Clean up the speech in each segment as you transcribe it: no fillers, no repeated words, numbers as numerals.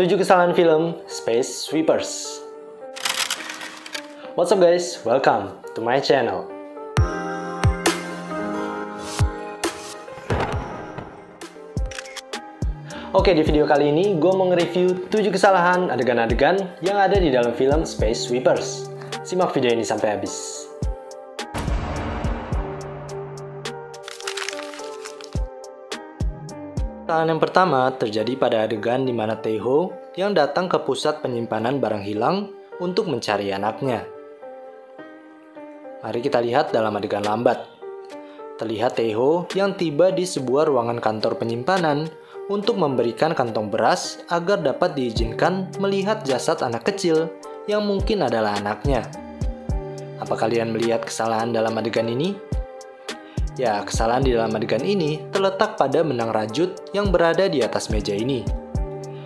7 kesalahan film Space Sweepers. What's up guys, welcome to my channel. Oke, di video kali ini gue mau nge-review 7 kesalahan adegan-adegan yang ada di dalam film Space Sweepers. Simak video ini sampai habis. Kesalahan yang pertama terjadi pada adegan di mana Tae-ho yang datang ke pusat penyimpanan barang hilang untuk mencari anaknya. Mari kita lihat dalam adegan lambat. Terlihat Tae-ho yang tiba di sebuah ruangan kantor penyimpanan untuk memberikan kantong beras agar dapat diizinkan melihat jasad anak kecil yang mungkin adalah anaknya. Apa kalian melihat kesalahan dalam adegan ini? Ya, kesalahan di dalam adegan ini terletak pada benang rajut yang berada di atas meja ini.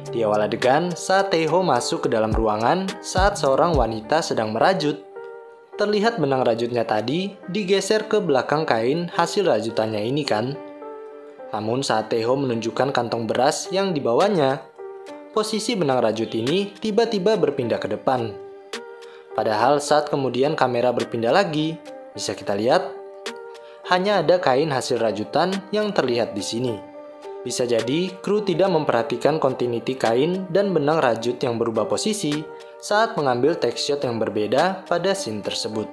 Di awal adegan, saat Tae-ho masuk ke dalam ruangan saat seorang wanita sedang merajut, terlihat benang rajutnya tadi digeser ke belakang kain hasil rajutannya ini kan? Namun saat Tae-ho menunjukkan kantong beras yang dibawanya, posisi benang rajut ini tiba-tiba berpindah ke depan. Padahal saat kemudian kamera berpindah lagi, bisa kita lihat hanya ada kain hasil rajutan yang terlihat di sini. Bisa jadi kru tidak memperhatikan continuity kain dan benang rajut yang berubah posisi saat mengambil take shot yang berbeda pada scene tersebut.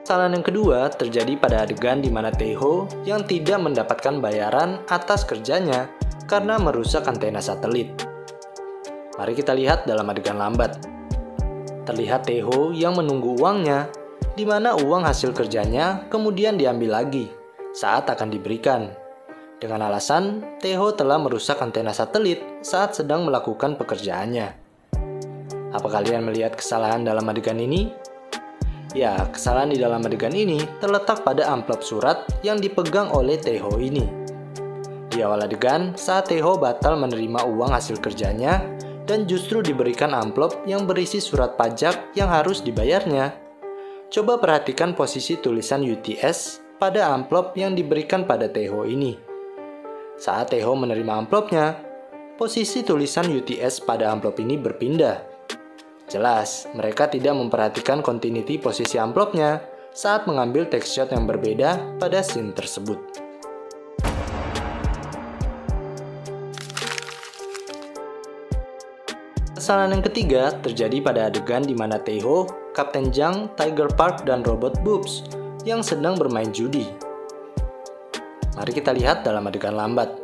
Kesalahan yang kedua terjadi pada adegan di mana Tae-ho yang tidak mendapatkan bayaran atas kerjanya karena merusak antena satelit. Mari kita lihat dalam adegan lambat. Terlihat Tae-ho yang menunggu uangnya, di mana uang hasil kerjanya kemudian diambil lagi saat akan diberikan. Dengan alasan Tae-ho telah merusak antena satelit saat sedang melakukan pekerjaannya. Apa kalian melihat kesalahan dalam adegan ini? Ya, kesalahan di dalam adegan ini terletak pada amplop surat yang dipegang oleh Tae-ho ini. Di awal adegan, saat Tae-ho batal menerima uang hasil kerjanya, dan justru diberikan amplop yang berisi surat pajak yang harus dibayarnya. Coba perhatikan posisi tulisan UTS pada amplop yang diberikan pada Tae-ho ini. Saat Tae-ho menerima amplopnya, posisi tulisan UTS pada amplop ini berpindah. Jelas, mereka tidak memperhatikan continuity posisi amplopnya saat mengambil take shot yang berbeda pada scene tersebut. Kesalahan yang ketiga terjadi pada adegan di mana Tae-ho, Kapten Jang, Tiger Park, dan Robot Boobs yang sedang bermain judi. Mari kita lihat dalam adegan lambat.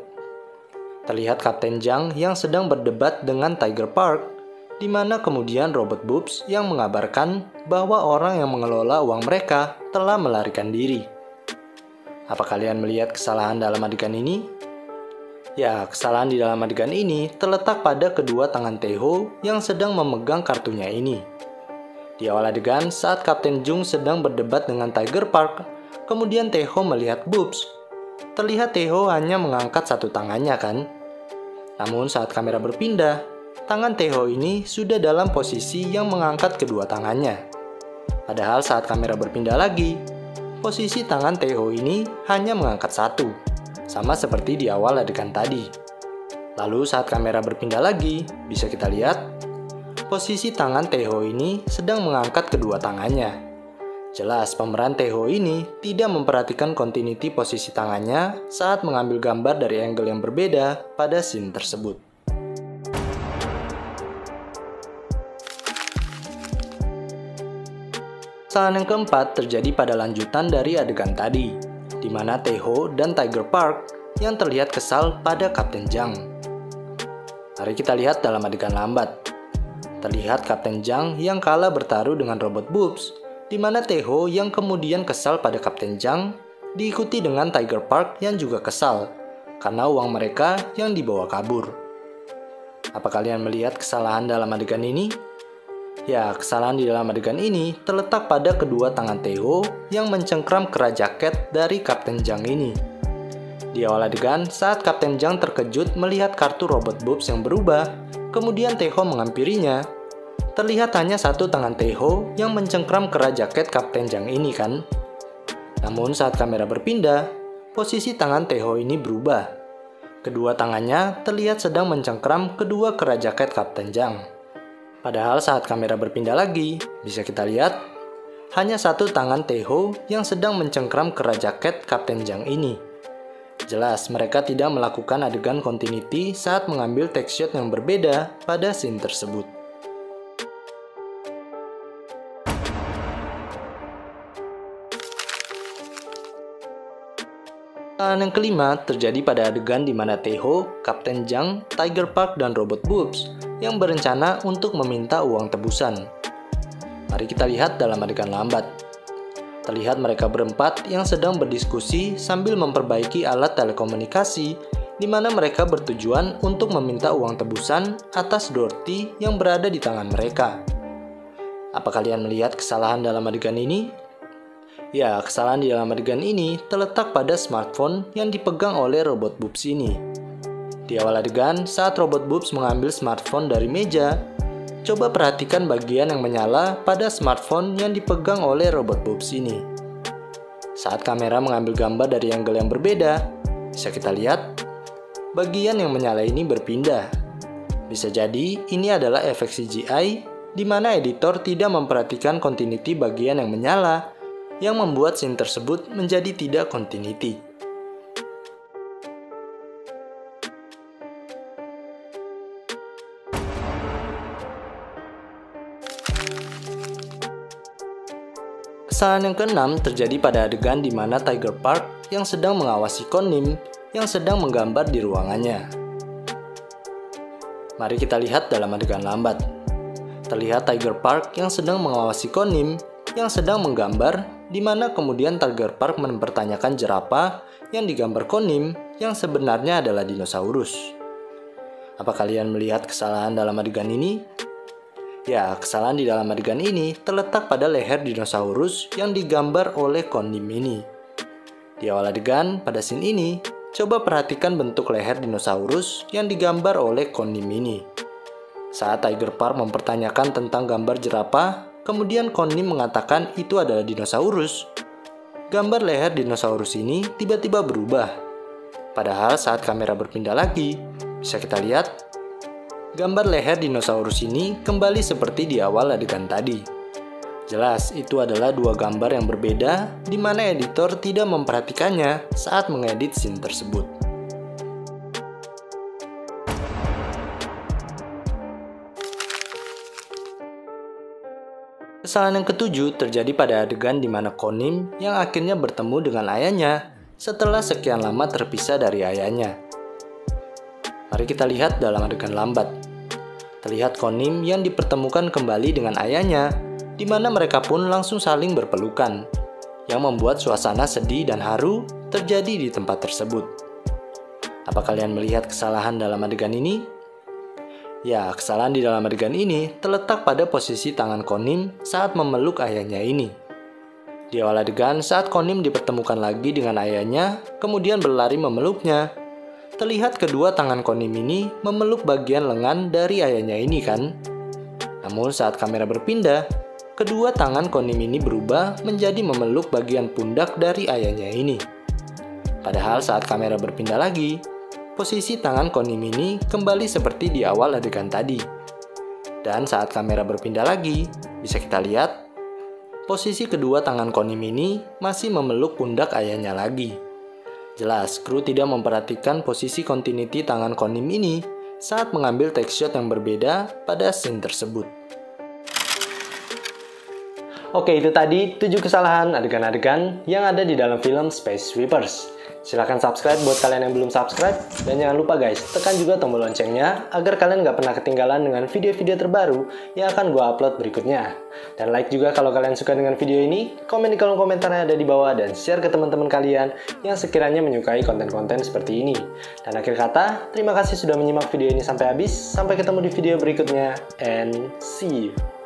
Terlihat Kapten Jang yang sedang berdebat dengan Tiger Park, di mana kemudian Robot Boobs yang mengabarkan bahwa orang yang mengelola uang mereka telah melarikan diri. Apa kalian melihat kesalahan dalam adegan ini? Ya, kesalahan di dalam adegan ini terletak pada kedua tangan Tae-ho yang sedang memegang kartunya ini. Di awal adegan, saat Kapten Jung sedang berdebat dengan Tiger Park, kemudian Tae-ho melihat Boobs. Terlihat Tae-ho hanya mengangkat satu tangannya kan? Namun saat kamera berpindah, tangan Tae-ho ini sudah dalam posisi yang mengangkat kedua tangannya. Padahal saat kamera berpindah lagi, posisi tangan Tae-ho ini hanya mengangkat satu. Sama seperti di awal adegan tadi. Lalu saat kamera berpindah lagi, bisa kita lihat posisi tangan Tae-ho ini sedang mengangkat kedua tangannya. Jelas pemeran Tae-ho ini tidak memperhatikan continuity posisi tangannya saat mengambil gambar dari angle yang berbeda pada scene tersebut. Kesalahan yang keempat terjadi pada lanjutan dari adegan tadi, di mana Tae-ho dan Tiger Park yang terlihat kesal pada Kapten Jang. Mari kita lihat dalam adegan lambat. Terlihat Kapten Jang yang kalah bertaruh dengan Robot Boobs, di mana Tae-ho yang kemudian kesal pada Kapten Jang, diikuti dengan Tiger Park yang juga kesal, karena uang mereka yang dibawa kabur. Apa kalian melihat kesalahan dalam adegan ini? Ya, kesalahan di dalam adegan ini terletak pada kedua tangan Tae-ho yang mencengkram kera jaket dari Kapten Jang ini. Di awal adegan, saat Kapten Jang terkejut melihat kartu Robot Boobs yang berubah, kemudian Tae-ho menghampirinya. Terlihat hanya satu tangan Tae-ho yang mencengkram kera jaket Kapten Jang ini kan? Namun saat kamera berpindah, posisi tangan Taeho ini berubah. Kedua tangannya terlihat sedang mencengkram kedua kerat jaket Kapten Jang. Padahal saat kamera berpindah lagi, bisa kita lihat hanya satu tangan Taeho yang sedang mencengkram kerat jaket Kapten Jang ini. Jelas mereka tidak melakukan adegan continuity saat mengambil take shot yang berbeda pada scene tersebut. Kesalahan yang kelima terjadi pada adegan di mana Taeho, Kapten Jang, Tiger Park, dan Robot Boobs yang berencana untuk meminta uang tebusan. Mari kita lihat dalam adegan lambat. Terlihat mereka berempat yang sedang berdiskusi sambil memperbaiki alat telekomunikasi, di mana mereka bertujuan untuk meminta uang tebusan atas Dorothy yang berada di tangan mereka. Apa kalian melihat kesalahan dalam adegan ini? Ya, kesalahan di dalam adegan ini terletak pada smartphone yang dipegang oleh Robot Boobs ini. Di awal adegan, saat Robot Boobs mengambil smartphone dari meja, coba perhatikan bagian yang menyala pada smartphone yang dipegang oleh Robot Boobs ini. Saat kamera mengambil gambar dari angle yang berbeda, bisa kita lihat bagian yang menyala ini berpindah. Bisa jadi ini adalah efek CGI di mana editor tidak memperhatikan continuity bagian yang menyala yang membuat scene tersebut menjadi tidak continuity. Kesalahan yang keenam terjadi pada adegan di mana Tiger Park yang sedang mengawasi Kon-nim yang sedang menggambar di ruangannya. Mari kita lihat dalam adegan lambat. Terlihat Tiger Park yang sedang mengawasi Kon-nim yang sedang menggambar, di mana kemudian Tiger Park mempertanyakan jerapah yang digambar Kon-nim yang sebenarnya adalah dinosaurus. Apa kalian melihat kesalahan dalam adegan ini? Ya, kesalahan di dalam adegan ini terletak pada leher dinosaurus yang digambar oleh Kon-nim ini. Di awal adegan, pada scene ini, coba perhatikan bentuk leher dinosaurus yang digambar oleh Kon-nim ini. Saat Tiger Park mempertanyakan tentang gambar jerapah, kemudian Kon-nim mengatakan itu adalah dinosaurus. Gambar leher dinosaurus ini tiba-tiba berubah. Padahal saat kamera berpindah lagi, bisa kita lihat gambar leher dinosaurus ini kembali seperti di awal adegan tadi. Jelas, itu adalah dua gambar yang berbeda di mana editor tidak memperhatikannya saat mengedit scene tersebut. Kesalahan yang ketujuh terjadi pada adegan di mana Kon-nim yang akhirnya bertemu dengan ayahnya setelah sekian lama terpisah dari ayahnya. Mari kita lihat dalam adegan lambat. Terlihat Kon-nim yang dipertemukan kembali dengan ayahnya, di mana mereka pun langsung saling berpelukan, yang membuat suasana sedih dan haru terjadi di tempat tersebut. Apa kalian melihat kesalahan dalam adegan ini? Ya, kesalahan di dalam adegan ini terletak pada posisi tangan Kon-nim saat memeluk ayahnya ini. Di awal adegan, saat Kon-nim dipertemukan lagi dengan ayahnya, kemudian berlari memeluknya, terlihat kedua tangan Kon-nim ini memeluk bagian lengan dari ayahnya ini kan? Namun saat kamera berpindah, kedua tangan Kon-nim ini berubah menjadi memeluk bagian pundak dari ayahnya ini. Padahal saat kamera berpindah lagi, posisi tangan Kon-nim ini kembali seperti di awal adegan tadi. Dan saat kamera berpindah lagi, bisa kita lihat, posisi kedua tangan Kon-nim ini masih memeluk pundak ayahnya lagi. Jelas, kru tidak memperhatikan posisi continuity tangan Kon-nim ini saat mengambil take shot yang berbeda pada scene tersebut. Oke, itu tadi 7 kesalahan adegan-adegan yang ada di dalam film Space Sweepers. Silahkan subscribe buat kalian yang belum subscribe. Dan jangan lupa guys, tekan juga tombol loncengnya agar kalian nggak pernah ketinggalan dengan video-video terbaru yang akan gue upload berikutnya. Dan like juga kalau kalian suka dengan video ini, komen di kolom komentar yang ada di bawah, dan share ke teman-teman kalian yang sekiranya menyukai konten-konten seperti ini. Dan akhir kata, terima kasih sudah menyimak video ini sampai habis. Sampai ketemu di video berikutnya, and see you.